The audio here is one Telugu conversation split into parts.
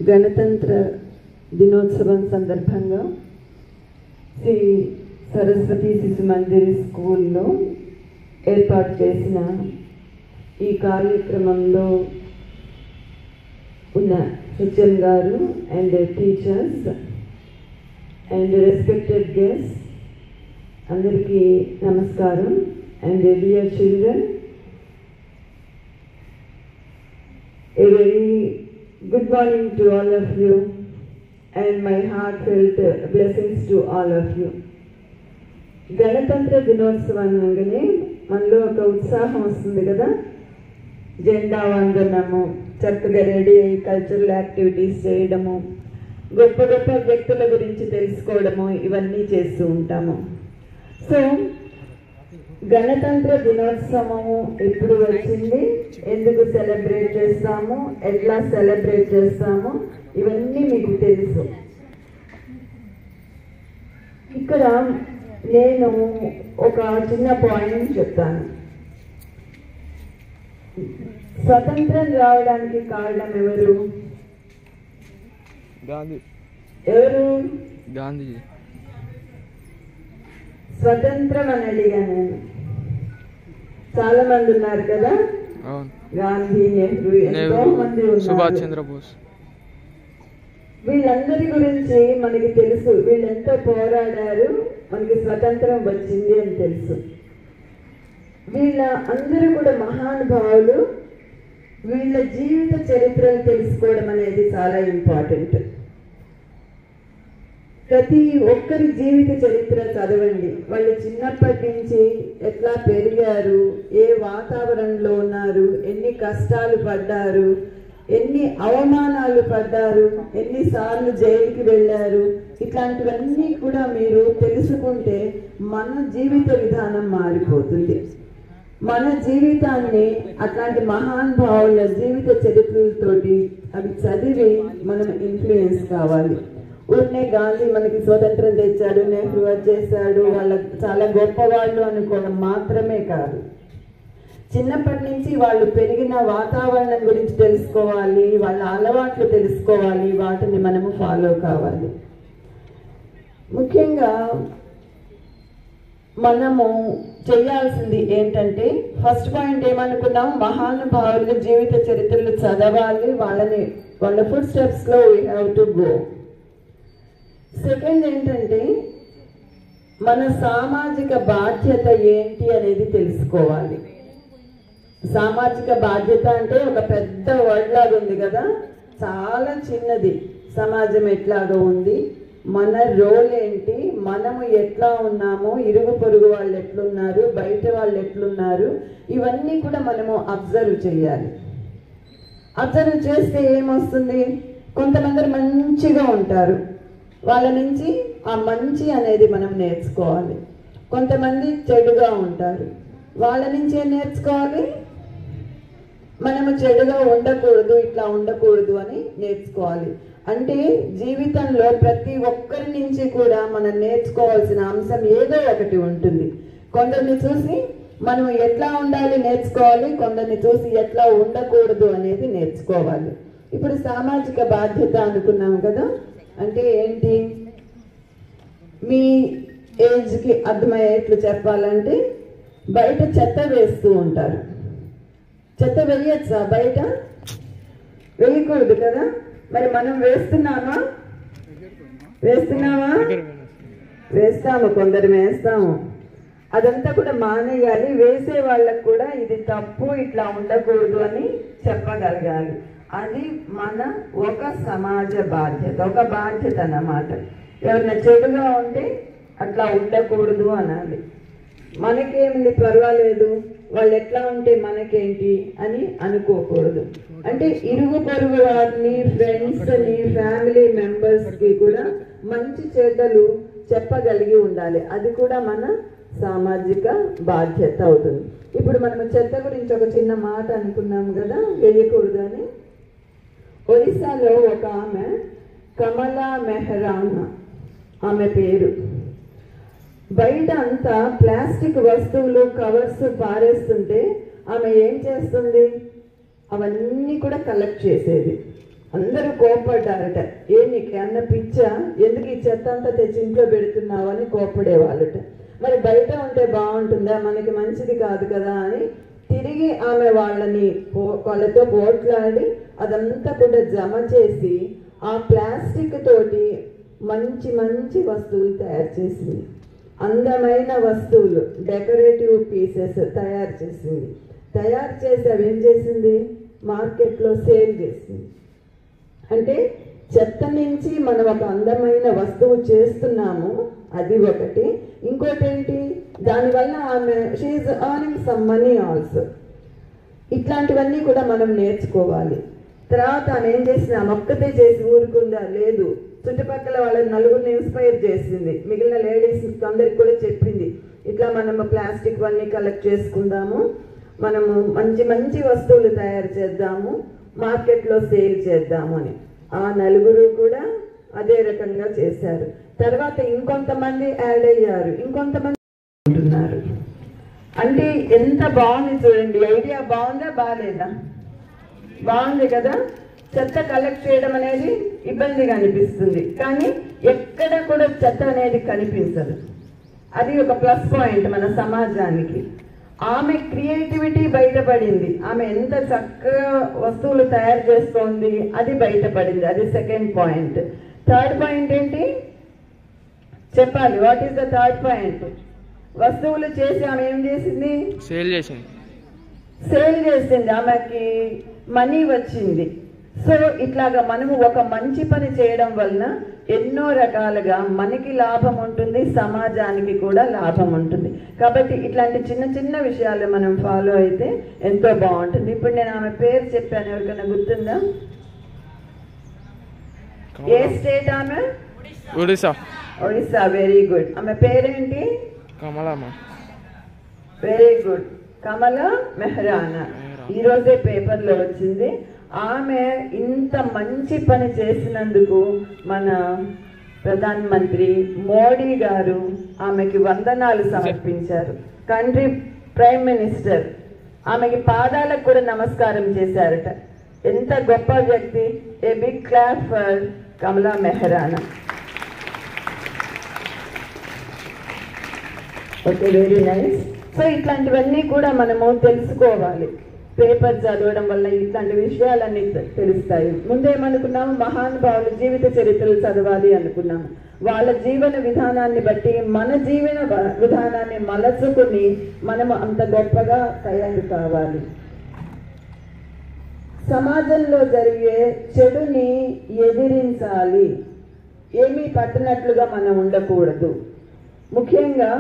గణతంత్ర దినోత్సవం సందర్భంగా శ్రీ సరస్వతి శిశు మందిర్ స్కూల్లో ఏర్పాటు చేసిన ఈ కార్యక్రమంలో ఉన్న హెచ్ఎం గారు and teachers and respected guests అందరికీ నమస్కారం. And dear children, a very good morning to all of you and my heartfelt blessings to all of you. గణతంత్ర దినోత్సవం అనగానే మనలో ఒక ఉత్సాహం వస్తుంది కదా. జెండా వందనము, చక్కగా రెడీ అయ్యి కల్చరల్ యాక్టివిటీస్ చేయడము, గొప్ప గొప్ప వ్యక్తుల గురించి తెలుసుకోవడము, ఇవన్నీ చేస్తూ ఉంటాము. సో గణతంత్ర దినోత్సవము ఎప్పుడు వచ్చింది, ఎందుకు సెలబ్రేట్ చేస్తాము, ఎట్లా సెలబ్రేట్ చేస్తాము, ఇవన్నీ మీకు తెలుసు. ఇక్కడ నేను ఒక చిన్న పాయింట్ చెప్తాను. స్వతంత్రం రావడానికి కారణం ఎవరు? ఎవరు? గాంధీ. స్వతంత్రం అని అడిగా నేను. చాలా మంది ఉన్నారు కదా, గాంధీ, నెహ్రూ, ఎంతో మంది సుభాష్ చంద్రబోస్. వీళ్ళందరి గురించి మనకి తెలుసు. వీళ్ళు ఎంతో పోరాడారు, మనకి స్వతంత్రం వచ్చింది అని తెలుసు. వీళ్ళ అందరూ కూడా మహానుభావులు. వీళ్ళ జీవిత చరిత్రను తెలుసుకోవడం అనేది చాలా ఇంపార్టెంట్. ప్రతి ఒక్కరి జీవిత చరిత్ర చదవండి. వాళ్ళు చిన్నప్పటి నుంచి ఎట్లా పెరిగారు, ఏ వాతావరణంలో ఉన్నారు, ఎన్ని కష్టాలు పడ్డారు, ఎన్ని అవమానాలు పడ్డారు, ఎన్నిసార్లు జైలుకి వెళ్ళారు, ఇట్లాంటివన్నీ కూడా మీరు తెలుసుకుంటే మన జీవిత విధానం మారిపోతుంది. మన జీవితాన్ని అట్లాంటి మహానుభావుల జీవిత చరిత్రలతోటి అవి చదివి మనం ఇన్ఫ్లుయెన్స్ కావాలి. ఊరినే గాంధీ మనకి స్వతంత్రం తెచ్చాడు, నెహ్రూ చేశాడు, వాళ్ళ చాలా గొప్పవాళ్ళు అనుకోవడం మాత్రమే కాదు. చిన్నప్పటి నుంచి వాళ్ళు పెరిగిన వాతావరణం గురించి తెలుసుకోవాలి, వాళ్ళ అలవాట్లు తెలుసుకోవాలి, వాటిని మనము ఫాలో కావాలి. ముఖ్యంగా మనము చేయాల్సింది ఏంటంటే, ఫస్ట్ పాయింట్ ఏమనుకున్నాం, మహానుభావుల జీవిత చరిత్రలు చదవాలి, వాళ్ళ ఫుడ్ స్టెప్స్లో we have to go. Second ఏంటంటే, మన సామాజిక బాధ్యత ఏంటి అనేది తెలుసుకోవాలి. సామాజిక బాధ్యత అంటే ఒక పెద్ద వర్డ్ లాగా ఉంది కదా, చాలా చిన్నది. సమాజం ఎట్లాగా ఉంది, మన రోల్ ఏంటి, మనము ఎట్లా ఉన్నాము, ఇరుగు పొరుగు వాళ్ళు ఎట్లున్నారు, బయట వాళ్ళు ఎట్లున్నారు, ఇవన్నీ కూడా మనము అబ్జర్వ్ చేయాలి. అబ్జర్వ్ చేస్తే ఏమొస్తుంది, కొంతమంది మంచిగా ఉంటారు, వాళ్ళ నుంచి ఆ మంచి అనేది మనం నేర్చుకోవాలి. కొంతమంది చెడుగా ఉంటారు, వాళ్ళ నుంచి ఏం నేర్చుకోవాలి, మనము చెడుగా ఉండకూడదు, ఇట్లా ఉండకూడదు అని నేర్చుకోవాలి. అంటే జీవితంలో ప్రతి ఒక్కరి నుంచి కూడా మనం నేర్చుకోవాల్సిన అంశం ఏదో ఒకటి ఉంటుంది. కొందరిని చూసి మనం ఎట్లా ఉండాలి నేర్చుకోవాలి, కొందరిని చూసి ఎట్లా ఉండకూడదు అనేది నేర్చుకోవాలి. ఇప్పుడు సామాజిక బాధ్యత అనుకున్నాం కదా, అంటే ఏంటి, మీ ఏజ్కి అర్థమయ్యేట్లు చెప్పాలంటే, బయట చెత్త వేస్తూ ఉంటారు. చెత్త వేయచ్చా? బయట వేయకూడదు కదా. మరి మనం వేస్తున్నామా? వేస్తాము, కొందరు వేస్తాము. అదంతా కూడా మానేయాలి. వేసే వాళ్ళకు కూడా ఇది తప్పు, ఇట్లా ఉండకూడదు అని చెప్పగలగాలి. అది మన ఒక సమాజ బాధ్యత, ఒక బాధ్యత అన్నమాట. ఎవరైనా చెడుగా ఉంటే అట్లా ఉండకూడదు అనాలి. మనకేమింది పర్వాలేదు, వాళ్ళు ఎట్లా ఉంటే మనకేంటి అని అనుకోకూడదు. అంటే ఇరుగు పొరుగు వారిని, ఫ్రెండ్స్ని, ఫ్యామిలీ మెంబర్స్కి కూడా మంచి చెడ్డలు చెప్పగలిగి ఉండాలి. అది కూడా మన సామాజిక బాధ్యత అవుతుంది. ఇప్పుడు మనం చెత్త గురించి ఒక చిన్న మాట అనుకున్నాం కదా, వేయకూడదు అని. ఒరిస్సాలో ఒక ఆమె కమలా మెహరానా ఆమె పేరు. బయట అంతా ప్లాస్టిక్ వస్తువులు, కవర్స్ పారేస్తుంటే ఆమె ఏం చేస్తుంది, అవన్నీ కూడా కలెక్ట్ చేసేది. అందరూ కోప్పడ్డారట. నీకు అన్న పిచ్చా, ఎందుకు ఈ చెత్త అంతా తెచ్చి ఇంట్లో పెడుతున్నావు అని కోప్పడేవాళ్ళట. మరి బయట ఉంటే బాగుంటుందా, మనకి మంచిది కాదు కదా అని తిరిగి ఆమె వాళ్ళతో పోట్లాడి అదంతా కూడా జమ చేసి ఆ ప్లాస్టిక్ తోటి మంచి మంచి వస్తువులు తయారు చేసింది. అందమైన వస్తువులు, డెకరేటివ్ పీసెస్ తయారు చేసింది. తయారు చేసి అవి ఏం చేసింది, మార్కెట్లో సేల్ చేసింది. అంటే చెత్త నుంచి మనం ఒక అందమైన వస్తువు చేస్తున్నాము, అది ఒకటి. ఇంకోటి ఏంటి, దానివల్ల ఆమె she is earning some money also. ఇట్లాంటివన్నీ కూడా మనం నేర్చుకోవాలి. తర్వాత ఆమె ఏం చేసింది, ఆమె ఒక్కతే చేసి ఊరుకుందా, లేదు, చుట్టుపక్కల వాళ్ళని నలుగురిని ఇన్స్పైర్ చేసింది. మిగిలిన లేడీస్ అందరికి కూడా చెప్పింది, ఇట్లా మనము ప్లాస్టిక్ అన్నీ కలెక్ట్ చేసుకుందాము, మనము మంచి మంచి వస్తువులు తయారు చేద్దాము, మార్కెట్లో సేల్ చేద్దాము అని. ఆ నలుగురు కూడా అదే రకంగా చేశారు. తర్వాత ఇంకొంతమంది యాడ్ అయ్యారు, ఇంకొంతమంది ఉంటున్నారు. అంటే ఎంత బాగుంది చూడండి, ఐడియా బాగుందా బాగాలేదా? బాగుంది కదా. చెత్త కలెక్ట్ చేయడం అనేది ఇబ్బందిగా అనిపిస్తుంది, కానీ ఎక్కడ కూడా చెత్త అనేది కనిపించదు. అది ఒక ప్లస్ పాయింట్ మన సమాజానికి. ఆమె క్రియేటివిటీ బయటపడింది, ఆమె ఎంత చక్కగా వస్తువులు తయారు చేస్తోంది అది బయటపడింది. అది సెకండ్ పాయింట్. థర్డ్ పాయింట్ ఏంటి చెప్పాలి, what is the third point? వస్తువులు చేసి ఆమె ఏం చేసింది, సేల్ చేసింది, ఆమెకి మనీ వచ్చింది. సో ఇట్లాగా మనము ఒక మంచి పని చేయడం వలన ఎన్నో రకాలుగా మనకి లాభం ఉంటుంది, సమాజానికి కూడా లాభం ఉంటుంది. కాబట్టి ఇట్లాంటి చిన్న చిన్న విషయాలు మనం ఫాలో అయితే ఎంతో బాగుంటుంది. ఇప్పుడు నేను ఆమె పేరు చెప్పాను, ఎవరికైనా గుర్తుందా? ఏ స్టేట్ ఆమె? ఒడిస్సా. Very good. ఆమె పేరేంటి? కమలమ్మ. Very good, Kamala Meharana. ఈరోజే పేపర్లో వచ్చింది. ఆమె ఇంత మంచి పని చేసినందుకు మన ప్రధానమంత్రి మోడీ గారు ఆమెకి వందనాలు సమర్పించారు. కంట్రీ ప్రైమ్ మినిస్టర్ ఆమెకి పాదాలకు కూడా నమస్కారం చేశారట. ఎంత గొప్ప వ్యక్తి. A big clap for Kamala Meharana. Okay, very nice. So ఇట్లాంటివన్నీ కూడా మనము తెలుసుకోవాలి. పేపర్ చదవడం వల్ల ఇట్లాంటి విషయాలన్నీ తెలుస్తాయి. ముందేమనుకున్నాము, మహానుభావుల జీవిత చరిత్రలు చదవాలి అనుకున్నాము. వాళ్ళ జీవన విధానాన్ని బట్టి మన జీవన విధానాన్ని మలచుకుని మనము అంత గొప్పగా తయారు కావాలి. సమాజంలో జరిగే చెడుని ఎదిరించాలి, ఏమీ పట్టనట్లుగా మనం ఉండకూడదు. ముఖ్యంగా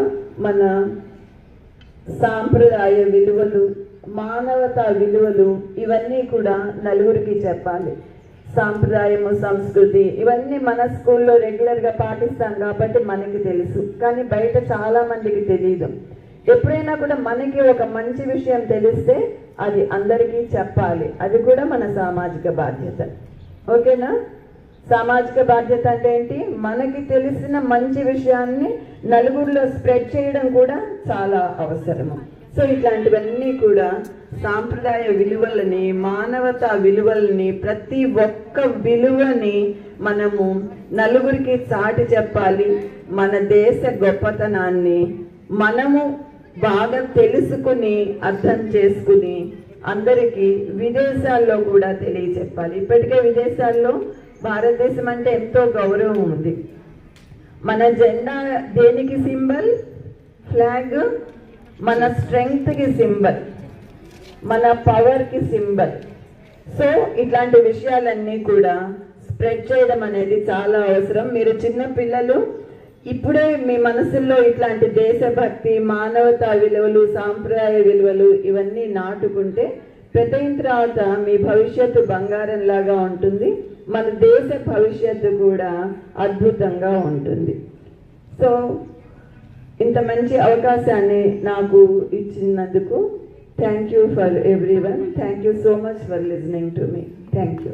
మన సాంప్రదాయ విలువలు, మానవతా విలువలు ఇవన్నీ కూడా నలుగురికి చెప్పాలి. సాంప్రదాయము, సంస్కృతి ఇవన్నీ మన స్కూల్లో రెగ్యులర్గా పాటిస్తాం కాబట్టి మనకి తెలుసు, కానీ బయట చాలా మందికి తెలియదు. ఎప్పుడైనా కూడా మనకి ఒక మంచి విషయం తెలిస్తే అది అందరికీ చెప్పాలి. అది కూడా మన సామాజిక బాధ్యత. ఓకేనా? సామాజిక బాధ్యత అంటే ఏంటి? మనకి తెలిసిన మంచి విషయాన్ని నలుగురిలో స్ప్రెడ్ చేయడం కూడా చాలా అవసరము. సో ఇట్లాంటివన్నీ కూడా సాంప్రదాయ విలువలని, మానవతా విలువలని, ప్రతి ఒక్క విలువని మనము నలుగురికి చాటి చెప్పాలి. మన దేశ గొప్పతనాన్ని మనము బాగా తెలుసుకుని అర్థం చేసుకుని అందరికీ విదేశాల్లో కూడా తెలియచెప్పాలి. ఇప్పటికే విదేశాల్లో భారతదేశం అంటే ఎంతో గౌరవం ఉంది. మన జెండా దేనికి సింబల్? ఫ్లాగ్ మన స్ట్రెంగ్త్కి సింబల్, మన పవర్కి సింబల్. సో ఇట్లాంటి విషయాలన్నీ కూడా స్ప్రెడ్ చేయడం అనేది చాలా అవసరం. మీరు చిన్న పిల్లలు ఇప్పుడే మీ మనసుల్లో ఇట్లాంటి దేశభక్తి, మానవతా విలువలు, సాంప్రదాయ విలువలు ఇవన్నీ నాటుకుంటే పెద్దయిన తర్వాత మీ భవిష్యత్తు బంగారంలాగా ఉంటుంది. మన దేశ భవిష్యత్తు కూడా అద్భుతంగా ఉంటుంది. సో ఇంత మంచి అవకాశాన్ని నాకు ఇచ్చినందుకు thank you for everyone. Thank you so much for listening to me. Thank you.